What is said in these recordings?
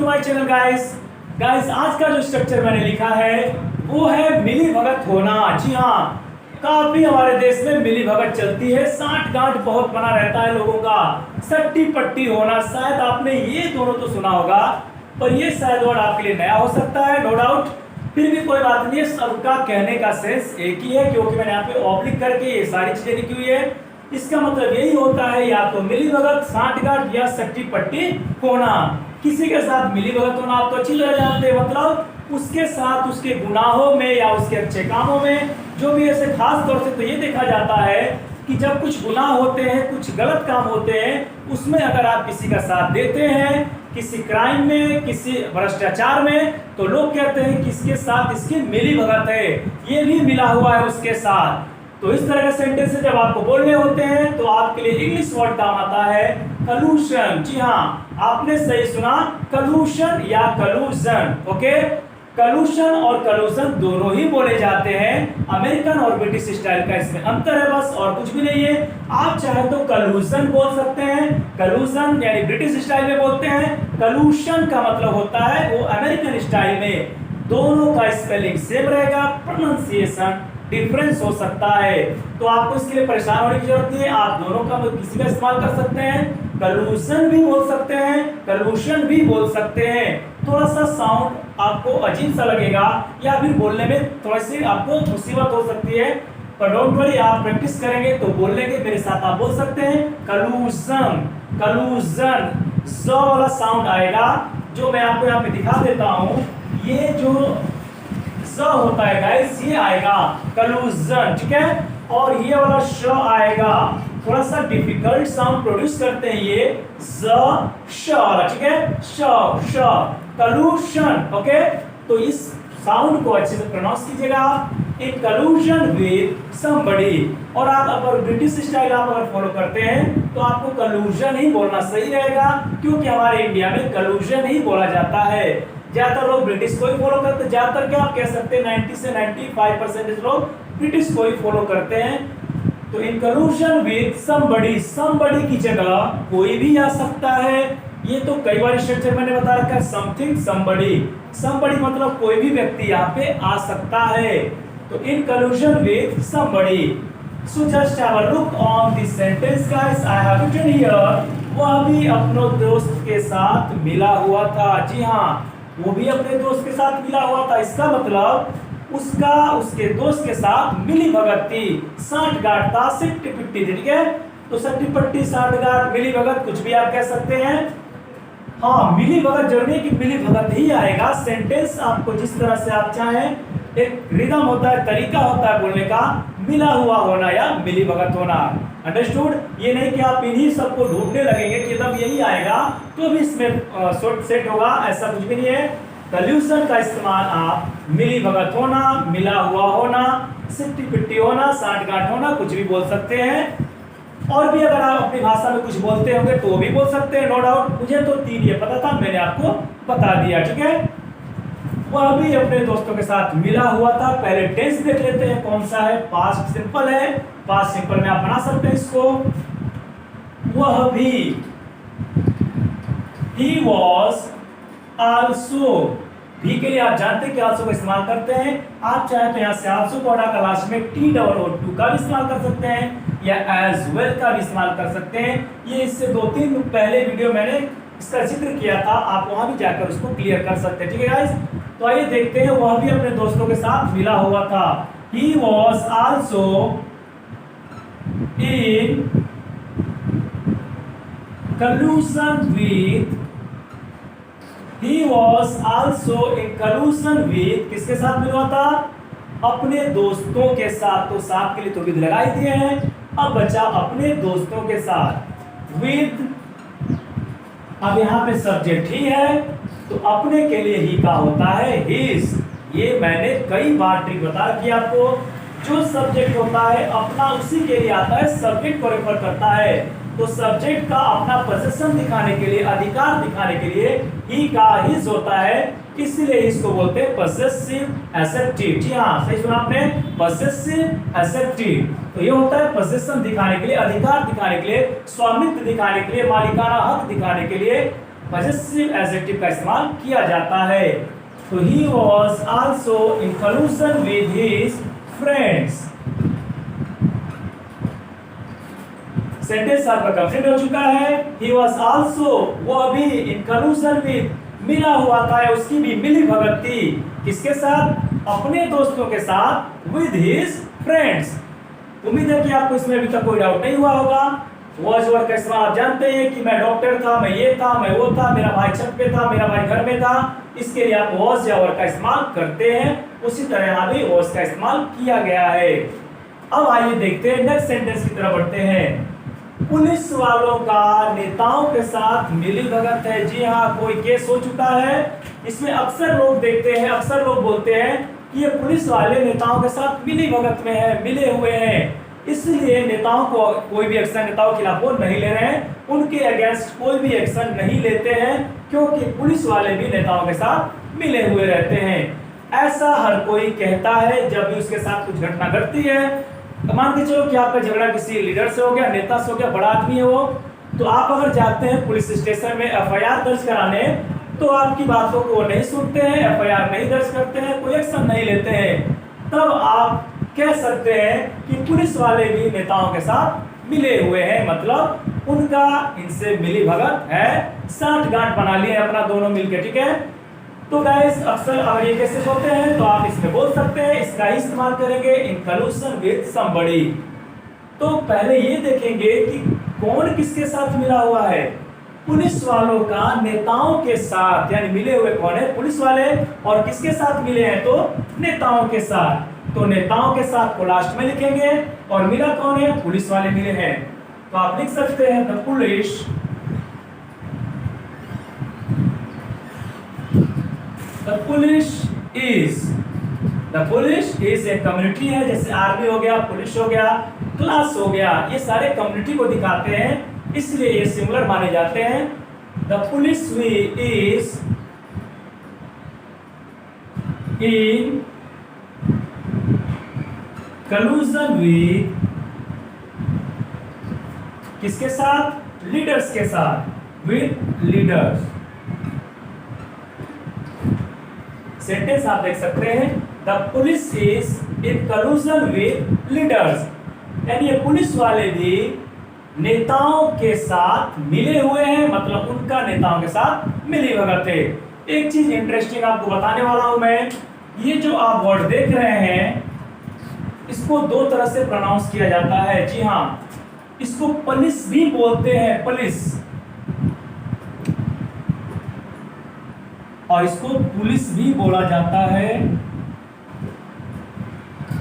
My channel guys आज का जो स्ट्रक्चर मैंने लिखा है वो है मिली भगत होना। जी हाँ, काफी हमारे देश में मिली भगत चलती है, साठ गांठ बहुत बना रहता है लोगों का। सट्टी पट्टी होना, शायद आपने ये दोनों तो सुना होगा, पर ये शायद वर्ड आपके लिए नया हो सकता है, नो डाउट। फिर भी कोई बात नहीं है, सबका कहने का सेंस एक ही है, क्योंकि मैंने यहाँ पे ऑब्लिक करके ये सारी चीजें लिखी हुई है। इसका मतलब यही होता है या तो मिली भगत, साठगांठ या सट्टी पट्टी होना। किसी के साथ मिली भगत होना आप तो अच्छी तरह जानते हैं, मतलब उसके साथ उसके गुनाहों में या उसके अच्छे कामों में जो भी ऐसे खास तौर से तो ये देखा जाता है कि जब कुछ गुनाह होते हैं, कुछ गलत काम होते हैं, उसमें अगर आप किसी का साथ देते हैं, किसी क्राइम में, किसी भ्रष्टाचार में, तो लोग कहते हैं कि इसके साथ इसकी मिली भगत है, ये भी मिला हुआ है उसके साथ। तो इस तरह के सेंटेंस जब आपको बोलने होते हैं तो आपके लिए इंग्लिश वर्ड काम आता है कलूशन। जी हाँ, आपने सही सुना, कलूशन या कलूजन। ओके, कलूशन और कलूजन दोनों ही बोले जाते हैं। अमेरिकन और ब्रिटिश स्टाइल का इसमें अंतर है बस, और कुछ भी नहीं है। आप चाहे तो कलूजन बोल सकते हैं, कलूजन यानी ब्रिटिश स्टाइल में बोलते हैं। कलूशन का मतलब होता है वो अमेरिकन स्टाइल में। दोनों का स्पेलिंग सेम रहेगा, प्रोनाउंसिएशन डिफरेंस हो सकता है, तो आपको इसके लिए परेशान होने की जरूरत नहीं है। आप दोनों का किसी का इस्तेमाल कर सकते हैं, कलूशन भी बोल सकते हैं, कलूशन भी बोल सकते हैं। थोड़ा सा साउंड आपको अजीब सा लगेगा या फिर बोलने में थोड़ी सी आपको मुसीबत हो सकती है, पर डोंट वरी, आप प्रैक्टिस करेंगे तो बोलने के मेरे साथ आप बोल सकते हैं कलूशन। कलूजन ज वाला साउंड आएगा, जो मैं आपको यहाँ पे दिखा देता हूँ। ये जो ज होता है गाइस, ये आएगा कलूजन, ठीक है। और ये वाला श आएगा, थोड़ा सा डिफिकल्ट साउंड प्रोड्यूस करते हैं ये ज श वाला, ठीक है। श श कलूशन। ओके, तो इस साउंड को अच्छे से प्रोनाउंस कीजिएगा, इन कलूशन विद समबडी। और आप अगर ब्रिटिश स्टाइल आप अगर फॉलो करते हैं तो आपको कलूजन ही बोलना सही रहेगा, क्योंकि हमारे इंडिया में कलूजन ही बोला जाता है। ज्यादातर लोग ब्रिटिश को ही फॉलो करते हैं, ज्यादातर क्या आप कह सकते हैं 90 से 95% लोग ब्रिटिश को ही फॉलो करते हैं। तो in collusion with somebody, somebody की जगह कोई भी आ सकता है। ये तो कई बार स्ट्रक्चर मैंने बता रखा है, समथिंग समबडी। समबडी मतलब कोई भी व्यक्ति यहाँ पे आ सकता है। तो in collusion with somebody. So just have a look on this sentence guys, I have written here, वह भी अपने दोस्त के साथ मिला हुआ था। जी हाँ, वो भी अपने दोस्त के साथ मिला हुआ था। इसका मतलब उसका उसके दोस्त के साथ मिली भगत थी, साठगांठ था, सिट्टी पिट्टी थी, ठीक है। तो सट्टी पट्टी, साठगांठ, मिली भगत कुछ भी आप कह सकते हैं। हाँ, मिली भगत जरूरी है कि मिली भगत ही आएगा। सेंटेंस आपको जिस तरह से आप चाहें, एक रिदम होता है, तरीका होता है बोलने का, मिला हुआ होना या मिली भगत होना। अंडरस्टूड? ये नहीं कि आप इन्हीं सबको ढूंढने लगेंगे कि तब यही आएगा तो भी इसमें सेट होगा, ऐसा कुछ भी नहीं है। कल्यूशन का इस्तेमाल आप मिली भगत होना, मिला हुआ होना, सिट्टी पिट्टी होना, साठगांठ होना, कुछ भी बोल सकते हैं। और भी अगर आप अपनी भाषा में कुछ बोलते होंगे तो भी बोल सकते हैं, नो डाउट। मुझे तो 3 ये पता था, मैंने आपको बता दिया, ठीक है। वह भी अपने दोस्तों के साथ मिला हुआ था। पहले टेंस देख लेते हैं कौन सा है, पास्ट सिंपल है। पास्ट सिंपल में आप बना सकते हैं इसको, वह भी, he was also। भी के लिए आप जानते हैं कि also का इस्तेमाल करते हैं। आप चाहे तो यहाँ से also को हटाकर लास्ट में TOO2 का भी इस्तेमाल कर सकते हैं, या as well का भी इस्तेमाल कर सकते हैं। ये इससे 2-3 पहले वीडियो मैंने इसका जिक्र किया था, आप वहां भी जाकर उसको क्लियर कर सकते हैं, ठीक है गाइस। तो आइए देखते हैं, वह भी अपने दोस्तों के साथ मिला हुआ था। He was also in collusion with, he was also in collusion with, किसके साथ मिला था? अपने दोस्तों के साथ। तो साथ के लिए तो विद लगा ही दिए हैं, अब बचा अपने दोस्तों के साथ विद। अब यहाँ पे सब्जेक्ट ही है, तो अपने के लिए ही का होता है हिज। ये मैंने कई बार ट्रिक बता रखी है आपको। जो सब्जेक्ट होता है अपना, उसी के लिए आता है, सब्जेक्ट को रेफर करता है। तो सब्जेक्ट का अपना पोजीशन दिखाने के लिए, अधिकार दिखाने के लिए ही का हिज होता है, इसलिए इसको बोलते हैं पजेसिव एसेप्टिव। जी हाँ, सही सुना आपने, पजेसिव एसेप्टिव। तो ये होता है पोजीशन दिखाने के लिए, अधिकार दिखाने के लिए, स्वामित्व दिखाने के लिए, मालिकाना हक दिखाने के लिए पजेसिव एडजेक्टिव का इस्तेमाल किया जाता है। तो he was also in collusion with his friends. Sentence आपका कंप्लीट हो चुका है। ही वॉज आल्सो, वो अभी इन कलूजन विद, मिला हुआ था, उसकी भी मिली भगत थी। किसके साथ? अपने दोस्तों के साथ, विद हिज फ्रेंड्स। उम्मीद है कि आपको इसमें अभी तक कोई डाउट नहीं हुआ होगा। वॉज वर्ड का इस्तेमाल आप जानते हैं कि मैं डॉक्टर था, मैं ये था, मैं वो था, मेरा भाई छत पे था, मेरा भाई घर में था। इसके लिए आप वॉज या वर्ड का इस्तेमाल करते हैं। उसी तरह यहाँ भी वॉज का इस्तेमाल किया गया है। अब आइए देखते हैं, नेक्स्ट सेंटेंस की तरफ बढ़ते हैं। पुलिस वालों का नेताओं के साथ मिलीभगत है। जी हाँ, कोई केस हो चुका है। इसमें अक्सर लोग देखते हैं, अक्सर लोग बोलते हैं कि ये पुलिस वाले नेताओं के साथ मिलीभगत में है, मिले हुए हैं, इसलिए नेताओं को कोई भी एक्शन, नेताओं के खिलाफ वो नहीं ले रहे हैं, उनके अगेंस्ट कोई भी एक्शन नहीं लेते हैं, क्योंकि पुलिस वाले भी नेताओं के साथ मिले हुए रहते हैं। ऐसा हर कोई कहता है जब भी उसके साथ कुछ घटना घटती है। मान के चलो कि आपका झगड़ा किसी लीडर से हो गया, नेता से हो गया, बड़ा आदमी है वो, तो आप अगर जाते हैं पुलिस स्टेशन में एफआईआर दर्ज कराने, तो आपकी बातों को नहीं सुनते हैं, एफआईआर नहीं दर्ज करते हैं, कोई एक्शन नहीं लेते हैं। तब आप कह सकते हैं कि पुलिस वाले भी नेताओं के साथ मिले हुए हैं, मतलब उनका इनसे मिली भगत है, साठगांठ बना लिए अपना दोनों मिलकर। ठीक है, तो गाइस अक्सर अगर ये केसेस होते हैं तो आप इसमें बोल सकते हैं, इसका ही इस्तेमाल करेंगे इन कलूशन विद समबडी। तो पहले ये देखेंगे कि कौन किसके साथ मिला हुआ है। पुलिस वालों का नेताओं के साथ, यानी मिले हुए कौन है? पुलिस वाले। और किसके साथ मिले हैं? तो नेताओं के साथ। तो नेताओं के साथ को लास्ट में लिखेंगे, और मिला कौन है? पुलिस वाले मिले हैं। तो आप लिख सकते हैं the police, The police is एक कम्युनिटी है, जैसे आर्मी हो गया, पुलिस हो गया, क्लास हो गया, ये सारे कम्युनिटी को दिखाते हैं, इसलिए ये सिमिलर माने जाते हैं। The police is in collusion with, किसके साथ? लीडर्स के साथ, with leaders। सेंटेंस आप देख सकते हैं, the police is in collusion with leaders, यानी ये पुलिस वाले भी नेताओं के साथ मिले हुए हैं, मतलब उनका नेताओं के साथ मिली भगत है। एक चीज इंटरेस्टिंग आपको बताने वाला हूं मैं, ये जो आप वर्ड देख रहे हैं, इसको दो तरह से प्रोनाउंस किया जाता है। जी हाँ, इसको पुलिस भी बोलते हैं, पुलिस, और इसको पुलिस भी बोला जाता है।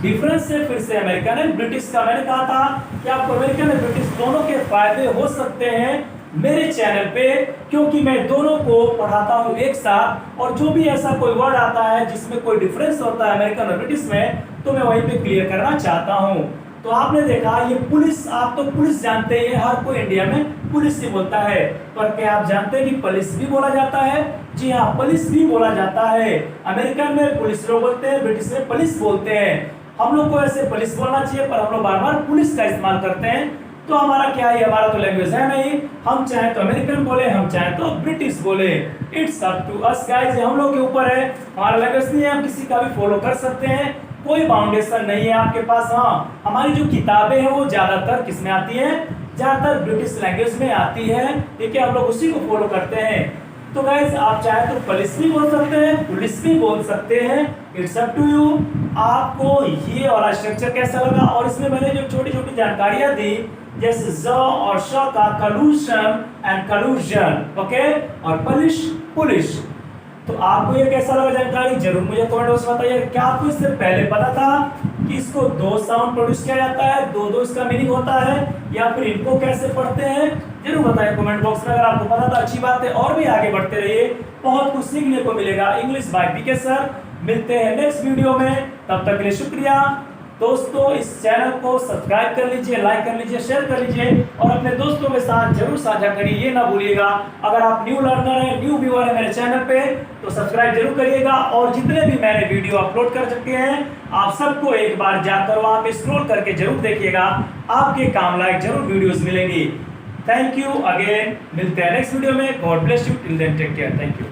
डिफरेंस है फिर से अमेरिकन एंड ब्रिटिश का। मैंने कहा था कि आपको अमेरिकन और ब्रिटिश दोनों के फायदे हो सकते हैं मेरे चैनल पे, क्योंकि मैं दोनों को पढ़ाता हूं एक साथ, और जो भी ऐसा कोई वर्ड आता है जिसमें कोई डिफरेंस होता है अमेरिकन और ब्रिटिश में, तो मैं वहीं पे क्लियर करना चाहता हूं। तो आपने देखा ये पुलिस, आप तो पुलिस जानते हैं, हर कोई इंडिया में पुलिस ही बोलता है, पर क्या आप जानते हैं कि पुलिस भी बोला जाता है? जी हाँ, पुलिस भी बोला जाता है। अमेरिकन में पुलिस लोग बोलते हैं, ब्रिटिश में पुलिस बोलते हैं। हम लोग को ऐसे पुलिस बोलना चाहिए, पर हम लोग बार बार पुलिस का इस्तेमाल करते हैं। तो हमारा क्या है, हमारा तो लैंग्वेज है नहीं, हम चाहे तो अमेरिकन बोले, हम चाहे तो ब्रिटिश बोले, it's up to us guys, हम लोग के ऊपर है, हमारा लैंग्वेज नहीं है, हम किसी का भी फॉलो कर सकते हैं, कोई बाउंडेशन नहीं है आपके पास। हाँ, हमारी जो किताबें हैं वो ज्यादातर किसमें आती हैं? ज्यादातर ब्रिटिश लैंग्वेज में आती है, ठीक है, हम लोग उसी को फॉलो करते हैं। तो गाइस आप चाहे तो पुलिस भी बोल सकते हैं, पुलिस भी बोल सकते हैं, इट्स अप टू यू। आपको ये वाला स्ट्रक्चर कैसा लगा? और इसमें मैंने जो छोटी छोटी जानकारियां दी, जैसे ज और श का कलूशन एंड कलूजन, ओके, और पुलिस, पुलिस। तो आपको ये कैसा लगा जानकारी? जरूर मुझे कमेंट बॉक्स में बताइए। क्या आपको इससे पहले पता था कि इसको दो साउंड प्रोड्यूस किया जाता है, दो दो इसका मीनिंग होता है, या फिर इनको कैसे पढ़ते हैं? जरूर बताइए कमेंट बॉक्स में। अगर आपको पता था अच्छी बात है, और भी आगे बढ़ते रहिए, बहुत कुछ सीखने को मिलेगा। English by PK sir. मिलते हैं नेक्स्ट वीडियो में, तब तक के लिए शुक्रिया दोस्तों। इस चैनल को सब्सक्राइब कर लीजिए, लाइक कर लीजिए, शेयर कर लीजिए, और अपने दोस्तों के साथ जरूर साझा करिए, ये ना भूलिएगा। अगर आप न्यू लर्नर हैं, न्यू व्यूअर है मेरे चैनल पे, तो सब्सक्राइब जरूर करिएगा। और जितने भी मैंने वीडियो अपलोड कर चुके हैं, आप सबको एक बार जाकर वहां पे स्क्रॉल करके जरूर देखिएगा, आपके काम लायक जरूर वीडियोस मिलेंगी। थैंक यू अगेन, मिलते हैं नेक्स्ट वीडियो में। God bless you, till then take care, thank you.